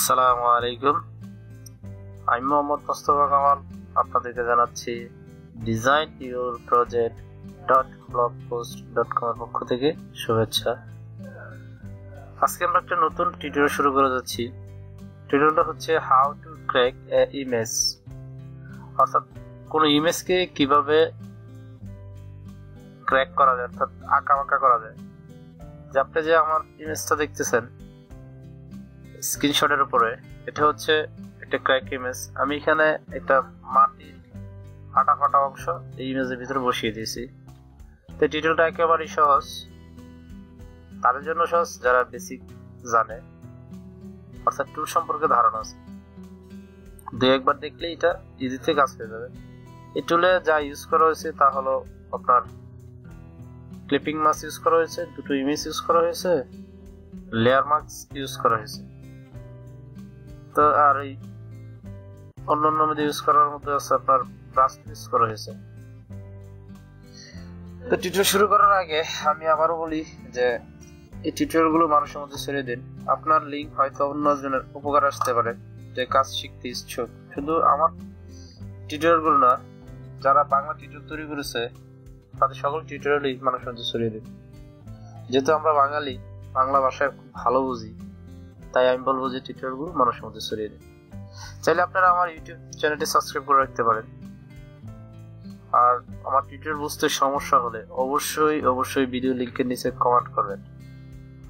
আসসালামু আলাইকুম। আমি মোহাম্মদ মোস্তফা কামাল আপনাদেরকে জানাচ্ছি designyourproject.blogpost.com এর পক্ষ থেকে শুভেচ্ছা। আজকে আমরা একটা নতুন টিউটোরিয়াল শুরু করে যাচ্ছি। টিউটোরিয়ালটা হচ্ছে how to crack A image, অর্থাৎ কোনো ইমেজকে কিভাবে ক্র্যাক করা যায়, অর্থাৎ আঁকা করা যায়। যে আপনি যে আমার ইমেজটা দেখতেছেন স্ক্রিনশটের উপরে, এটা হচ্ছে একটা ক্র্যাক ইমেজ। আমি এখানে একটা মাটির ফাটা অংশ এই ইমেজের ভিতরে বসিয়ে দিয়েছি। তো টিউটোরিয়ালটা একেবারেই সহজ, তাদের জন্য সহজ যারা বেসিক জানে, অর্থাৎ টুল সম্পর্কে ধারণা আছে। দু একবার দেখলে এটা ইজিতে কাজ হয়ে যাবে। এই টুলে যা ইউজ করা হয়েছে তা হলো আপনার ক্লিপিং মাস্ক ইউজ করা হয়েছে, দুটো ইমেজ ইউজ করা হয়েছে, লেয়ার মাস্ক ইউজ করা হয়েছে। তো আর এই অন্যান্য মধ্যে ইউজ করার মধ্যে আছে আপনার ব্রাশ ইউজ করা হয়েছে। তো টিউটোরিয়াল শুরু করার আগে আমি আবারও বলি যে এই টিউটোরিয়াল গুলো মানুষের মধ্যে ছেড়ে দিন। আপনার লিঙ্ক হয়তো অন্যজনের উপকার আসতে পারে যে কাজ শিখতে ইচ্ছুক। শুধু আমার টিউটোরিয়াল গুলো না, যারা বাংলা টিউটোরিয়াল তৈরি করেছে তাদের সকল টিউটোরিয়ালই মানুষের মধ্যে ছড়িয়ে দিন। যেহেতু আমরা বাঙালি, বাংলা ভাষায় খুব ভালো বুঝি, তাই আমি বলবো যে টিউটোরিয়াল গুলো মানুষের মধ্যে ছড়িয়ে দিন। চাইলে আপনারা আমার ইউটিউব চ্যানেলটি সাবস্ক্রাইব করে রাখতে পারেন। আর আমার টিউটোরিয়াল বুঝতে সমস্যা হলে অবশ্যই ভিডিও লিংকের নিচে কমেন্ট করবেন।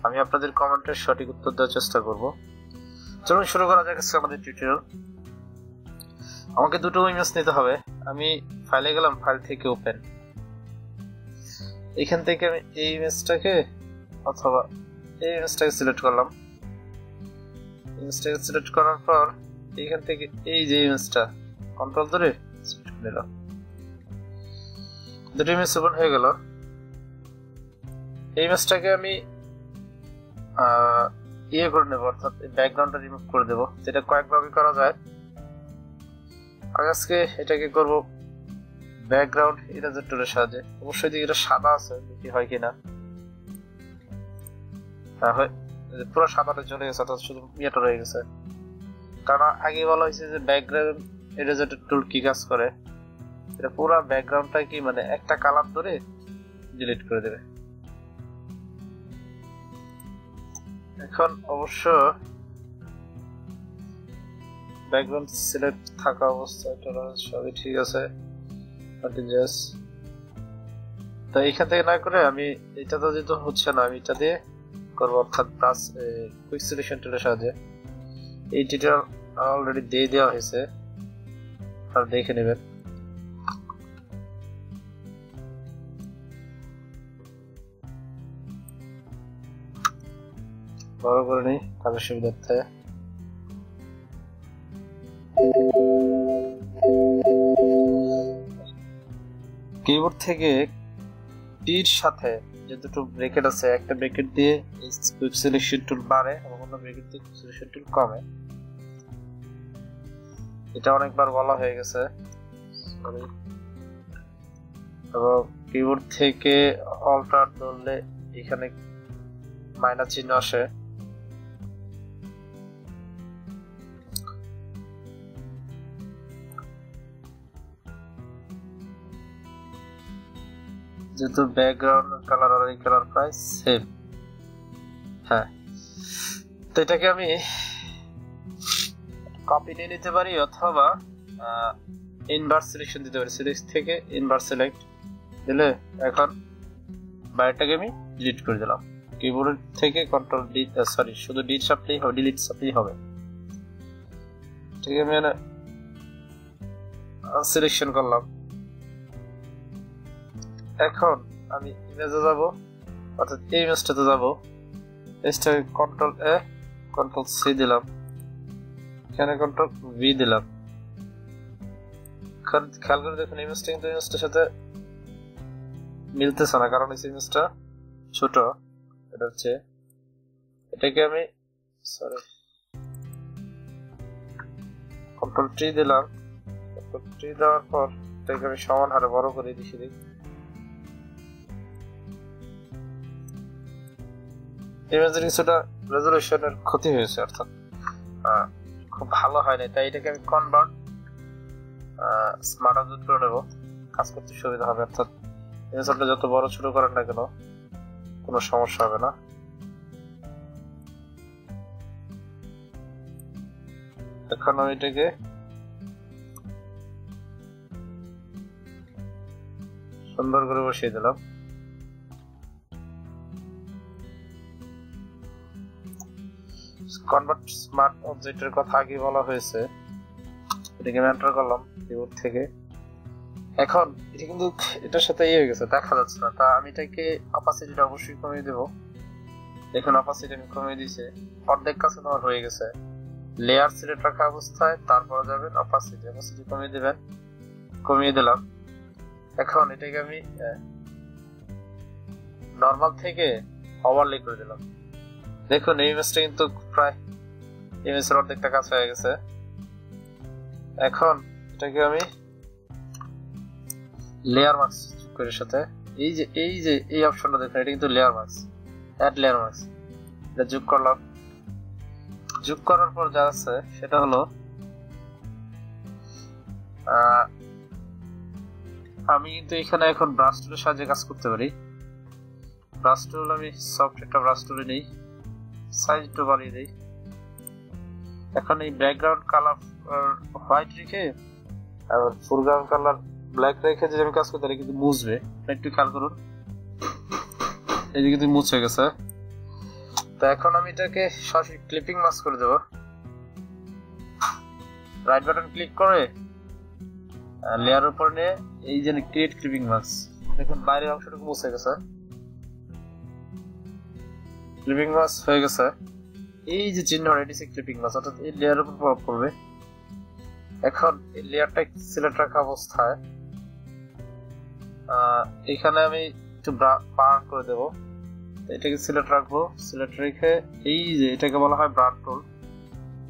আমি আপনাদের কমেন্টের সঠিক উত্তর দেওয়ার চেষ্টা করব। চলুন শুরু করা যাক আজকে আমাদের টিউটোরিয়াল। আমাকে দুটো ইমেজ নিতে হবে। আমি ফাইলে গেলাম, ফাইল থেকে ওপেন। এখান থেকে আমি এই ইমেজটাকে অথবা এই ইমেজটাকে সিলেক্ট করলাম। ইমেজটাকে সিলেক্ট করার পর এখান থেকে এই যে ইমেজটা কন্ট্রোল ধরে সিলেক্ট করে নিলাম। দুটো ইমেজ ওপেন হয়ে গেল। এই ইমেজটাকে আমি করে নেব, অর্থাৎ ব্যাকগ্রাউন্ডটা রিমুভ করে দেব। যেটা কয়েকভাবে করা যায়। আজকে এটাকে করব ব্যাকগ্রাউন্ড ইরেজার টুলের সাহায্যে। অবশ্যই দিকে এটা সাদা আছে, দেখি হয় কিনা। পুরো সাদাটা চলে গেছে, অর্থাৎ শুধু ইয়েটা রয়ে গেছে। কারণ আগে বলা হয়েছে যে ব্যাকগ্রাউন্ড ইরেজার টুল কি কাজ করে, এটা পুরো ব্যাকগ্রাউন্ডটা কি মানে একটা কালার ধরে ডিলিট করে দেবে। এখন অবশ্য ব্যাকগ্রাউন্ড সিলেক্ট থাকা অবস্থায় সবই ঠিক আছে। তো এইখান থেকে না করে আমি এটা তো যেহেতু হচ্ছে না, আমি এটা দিয়ে করবো, অর্থাৎ ব্রাশ কুইক সিলেকশন টুলের সাহায্যে। এই টিউটোরিয়াল অলরেডি দিয়ে দেওয়া হয়েছে, আর দেখে নেবেন। বড় করে নিই কাজের সুবিধার্থে। কিবোর্ড থেকে টির সাথে যে দুটো ব্র্যাকেট আছে, একটা ব্র্যাকেট দিয়ে কুইক সিলেকশন টুল বাড়ে এবং অন্য ব্র্যাকেট দিয়ে কুইক সিলেকশন টুল কমে। এটা অনেকবার বলা হয়ে গেছে। এবং কিবোর্ড থেকে অল্টার ধরলে এখানে মাইনাস চিহ্ন আসে। যেহেতু ব্যাকগ্রাউন্ড কালার আর এই কালার প্রায় সেম। হ্যাঁ, তো এটাকে আমি কপি নিয়ে নিতে পারি অথবা ইনভার্স সিলেকশন দিতে পারি। সিলেক্ট থেকে ইনভার্স সিলেক্ট দিলে এখন বাইরেটাকে আমি ডিলিট করে দিলাম। কিবোর্ড থেকে কন্ট্রোল ডি, সরি শুধু ডি চাপলেই হবে, ডিলিট চাপলেই হবে। ঠিক আছে, আমি সিলেকশন করলাম। এখন আমি ইমেজে যাব, অর্থাৎ এই ইমেজটাতে যাব। এটাকে কন্ট্রোল এ কন্ট্রোল সি দিলাম, এখানে কন্ট্রোল ভি দিলাম। খেয়াল করে দেখুন ইমেজটা কিন্তু ইমেজটার সাথে মিলতেছে না, কারণ এই ইমেজটা ছোট। এটা হচ্ছে এটাকে আমি কন্ট্রোল টি দিলাম। কন্ট্রোল টি দেওয়ার পর এটাকে আমি সমান হারে বড় করে দিছি। ইমেজের কিছুটা রেজোলিউশনের ক্ষতি হয়েছে, অর্থাৎ খুব ভালো হয় না, তাই এটাকে আমি কনভার্ট স্মার্ট অবজেক্ট করে নেব, কাজ করতে সুবিধা হবে। অর্থাৎ ইমেজটা যত বড় ছোট করেন না কেন কোনো সমস্যা হবে না। এখন আমি এটাকে সুন্দর করে বসিয়ে দিলাম। কনভার্ট স্মার্ট অবজেক্টের কথা আগে বলা হয়েছে, এটাকে এন্টার করলাম কিবোর্ড থেকে। এখন এটা কিন্তু এটার সাথে হয়ে গেছে, দেখা যাচ্ছে না, তা আমি এটাকে অপাসিটিটা অবশ্যই কমিয়ে দেব। দেখুন অপাসিটি আমি কমিয়ে দিয়েছি, অর্ধেক কাছে আমার হয়ে গেছে। লেয়ার সিলেক্ট রাখা অবস্থায় তারপর যাবেন অপাসিটি কমিয়ে দিবেন, কমিয়ে দিলাম। এখন এটাকে আমি নরমাল থেকে ওভারলে করে দিলাম। দেখুন এই ইমেজটা কিন্তু প্রায় ইমেজের অর্ধেকটা কাজ হয়ে গেছে। এখন এটাকে আমি লেয়ার মাস্ক যোগ করে সাথে এই অপশনটা দেখুন, এটা কিন্তু layer mask, add layer mask, এটা যোগ করলাম। যোগ করার পর যা আছে সেটা হলো আমি কিন্তু এখানে এখন ব্রাশ টুলের সাহায্যে কাজ করতে পারি। ব্রাশ টুল আমি সফট একটা ব্রাশ টুলে নেই, সাইজ একটু বাড়িয়ে দিই। এখন এই ব্যাকগ্রাউন্ড কালার হোয়াইট রেখে আর ফোরগ্রাউন্ড কালার ব্ল্যাক রেখে যদি আমি কাজ করতে পারি কিন্তু মুছবে, একটু খেয়াল করুন, এদিকে কিন্তু মুছে গেছে। তো এখন আমি এটাকে সরাসরি ক্লিপিং মাস্ক করে দেব। রাইট বাটন ক্লিক করে লেয়ার উপর নিয়ে এই যে ক্রিয়েট ক্লিপিং মাস্ক, দেখুন বাইরের অংশটুকু মুছে গেছে, ক্লিপিং মাস্ক হয়ে গেছে। এই যে চিহ্ন এটি ক্লিপিং মাস্ক, অর্থাৎ এই লেয়ারের উপর প্রভাব পড়বে। এখন এই লেয়ারটা সিলেক্ট রাখা অবস্থায় এখানে আমি একটু বার্ন করে দেব, এটাকে সিলেক্ট রাখবো। সিলেক্ট রেখে এই যে এটাকে বলা হয় বার্ন টুল,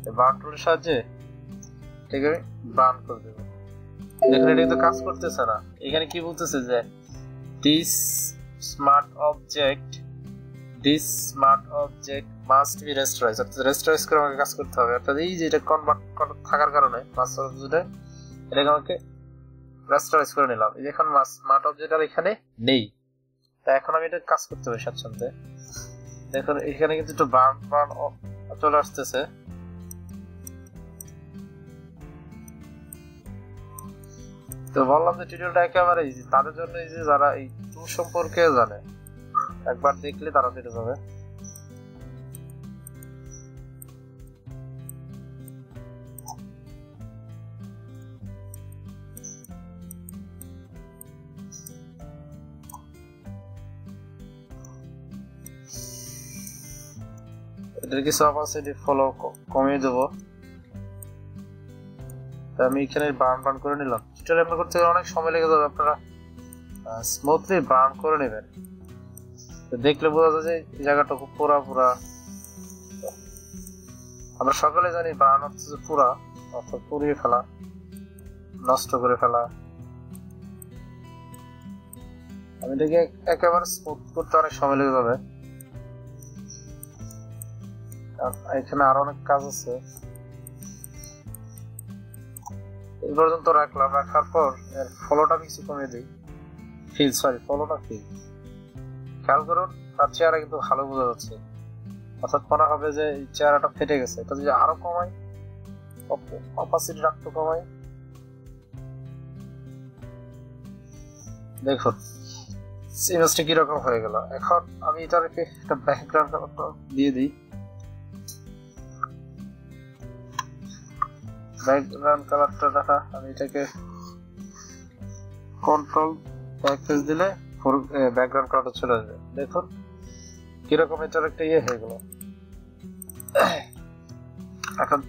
এই বার্ন টুলের সাহায্যে এটাকে আমি বার্ন করে দেব। দেখুন এটা কিন্তু কাজ করতেছে না, এখানে কি বলতেছে যে this smart object must be restorise, অর্থাৎ রেস্টোরাইজ করে আমাকে কাজ করতে হবে। অর্থাৎ এই যে এটা কনভার্ট থাকার কারণে মাস্টার অবজেক্টে এটাকে আমাকে রেস্টোরাইজ করে নিলাম। এই এখন স্মার্ট অবজেক্ট আর এখানে নেই, তাই এখন আমি এটা কাজ করতে হবে স্বাচ্ছন্দ্যে। দেখুন এখানে কিন্তু একটু বার্ন চলে আসতেছে। তো বললাম যে টিউটোরিয়ালটা একেবারে ইজি, তাদের জন্য ইজি যারা এই টুল সম্পর্কে জানে, একবার দেখলে তারা পেরে যাবে। এটার কিছু অপাসিটি ফলো কমিয়ে দেবো। আমি এখানে বার্ন করে নিলাম। টিউটোরিয়াল করতে অনেক সময় লেগে যাবে, আপনারা স্মুথলি বার্ন করে নেবেন, দেখলে বোঝা যায় যে এই জায়গাটা খুব পুরা। আমরা সকলে জানি বার্ন হচ্ছে যে পুরা, অর্থাৎ পুড়িয়ে ফেলা, নষ্ট করে ফেলা। আমি এটাকে একেবারে স্মুথ করতে অনেক সময় লেগে যাবে, এখানে আরো অনেক কাজ আছে। এই পর্যন্ত রাখলাম, রাখার পর এর ফলোটা কিছু কমিয়ে দিই, ফলোটা ফিল খেয়াল করুন, তার চেহারা কিন্তু ভালো বোঝা যাচ্ছে। অর্থাৎ মনে হবে যে এই চেহারাটা ফেটে গেছে। এটা যদি আরো কমাই, অপাসিটি রাখতে কমাই, দেখুন ইমেজটা কিরকম হয়ে গেল। এখন আমি এটাকে একটা ব্যাকগ্রাউন্ড দিয়ে দিই। ব্যাকগ্রাউন্ড কালারটা দেখা, আমি এটাকে কন্ট্রোল ব্যাকস্পেস দিলে ব্যাকগ্রাউন্ড কালারটা চলে আসবে। দেখুন কিরকম এটার একটা হয়ে গেল। এখন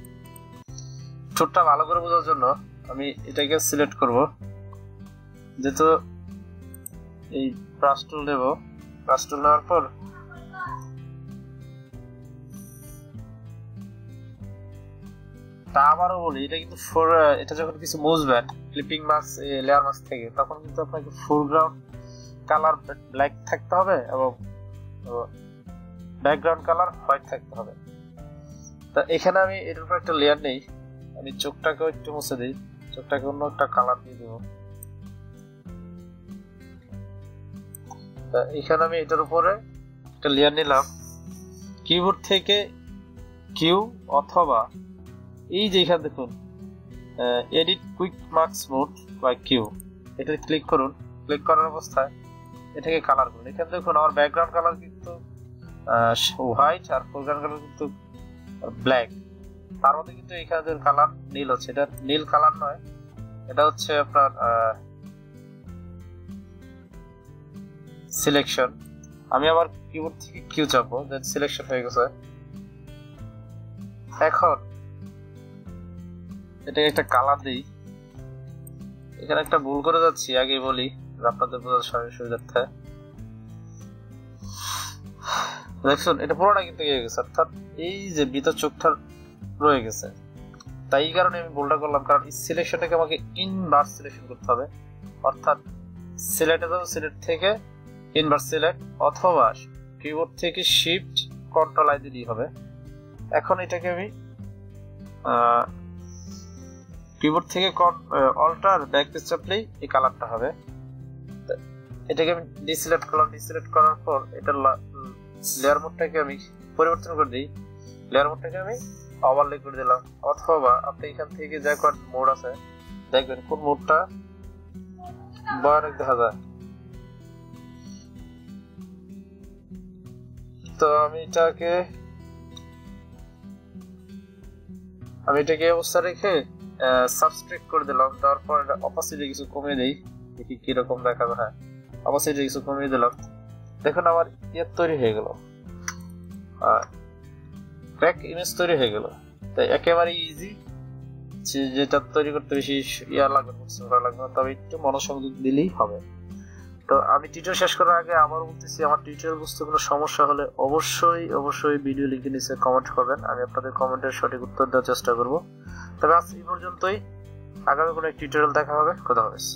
ছোটটা ভালো করে বোঝার জন্য আমি এটাকে সিলেক্ট করব, যেহেতু এই ব্রাশ টুল নেব। ব্রাশ টুল নেওয়ার পর তা আবারও বলি, এটা কিন্তু এটা যখন কিছু মুছবেন ক্লিপিং মাস্ক লেয়ার মাস্ক থেকে, তখন কিন্তু আপনাকে ফোরগ্রাউন্ড কালার ব্ল্যাক থাকতে হবে এবং ব্যাকগ্রাউন্ড কালার হোয়াইট থাকতে হবে। তা এখানে আমি এটার উপর একটা লেয়ার নেই, আমি চোখটাকেও একটু মুছে দিই, চোখটাকে অন্য একটা কালার দিয়ে দেবো। তা এখানে আমি এটার উপরে একটা লেয়ার নিলাম, কিবোর্ড থেকে কিউ অথবা এই যে এখানে দেখুন এডিট কুইক মার্কস মোড বা কিউ, এটা ক্লিক করুন। ক্লিক করার অবস্থায় এটাকে কালার করুন। এখানে দেখুন আমার ব্যাকগ্রাউন্ড কালার কিন্তু হোয়াইট আর ফোরগ্রাউন্ড কালার কিন্তু ব্ল্যাক, তার মধ্যে কিন্তু এখানে কালার নীল হচ্ছে। এটা নীল কালার নয়, এটা হচ্ছে আপনার সিলেকশন। আমি আবার কিবোর্ড থেকে কিউ চাপবো, দেন সিলেকশন হয়ে গেছে। এখন এটাকে একটা কালার দিই। এখানে একটা ভুল করে যাচ্ছি, আগে বলি আপনাদের বোঝার সুবিধার্থে। দেখুন এটা পুরোটা কিন্তু গিয়ে গেছে, অর্থাৎ এই যে ভিতর চোখটা রয়ে গেছে। তাই এই কারণে আমি ভুলটা করলাম, কারণ এই সিলেকশনটাকে আমাকে ইনভার্স সিলেকশন করতে হবে, অর্থাৎ সিলেক্টে যাবো, সিলেক্ট থেকে ইনভার্স সিলেক্ট অথবা কিবোর্ড থেকে শিফট কন্ট্রোল আই দিলেই হবে। এখন এটাকে আমি কিবোর্ড থেকে অল্টার ব্যাকস্পেস চাপলেই এই কালারটা হবে। এটাকে আমি ডিসিলেক্ট করলাম, ডিসিলেক্ট করার পর এটা লেয়ার মোডটাকে আমি পরিবর্তন করে দিই। লেয়ার মোডটাকে আমি ওভারলে করে দিলাম, অথবা আপনি এখান থেকে যা কোন মোড আছে দেখবেন কোন মোডটা ভয়ানক দেখা যায়। তো আমি এটাকে অবস্থা রেখে সাবস্ট্রাক্ট করে দিলাম। তারপর এটা অপাসিটি কিছু কমিয়ে দেই, দেখি কিরকম দেখা যায়। হ্যাঁ, অপাসিটি কিছু কমিয়ে দিলাম। দেখুন আমার তৈরি হয়ে গেল, ব্যাক ইমেজ তৈরি হয়ে গেল। তাই একেবারে ইজি, যেটা তৈরি করতে বেশি লাগবে না, তবে একটু মনোসংযোগ দিলেই হবে। তো আমি টিউটোরিয়াল শেষ করার আগে আবার বলতেছি, আমার টিউটোরিয়াল বুঝতে কোনো সমস্যা হলে অবশ্যই ভিডিও লিংকে নিচে কমেন্ট করবেন, আমি আপনাদের কমেন্টের সঠিক উত্তর দেওয়ার চেষ্টা করব। তবে আজ এই পর্যন্তই, আগামী কোনো টিউটোরিয়াল দেখা হবে। খোদা হাফেজ।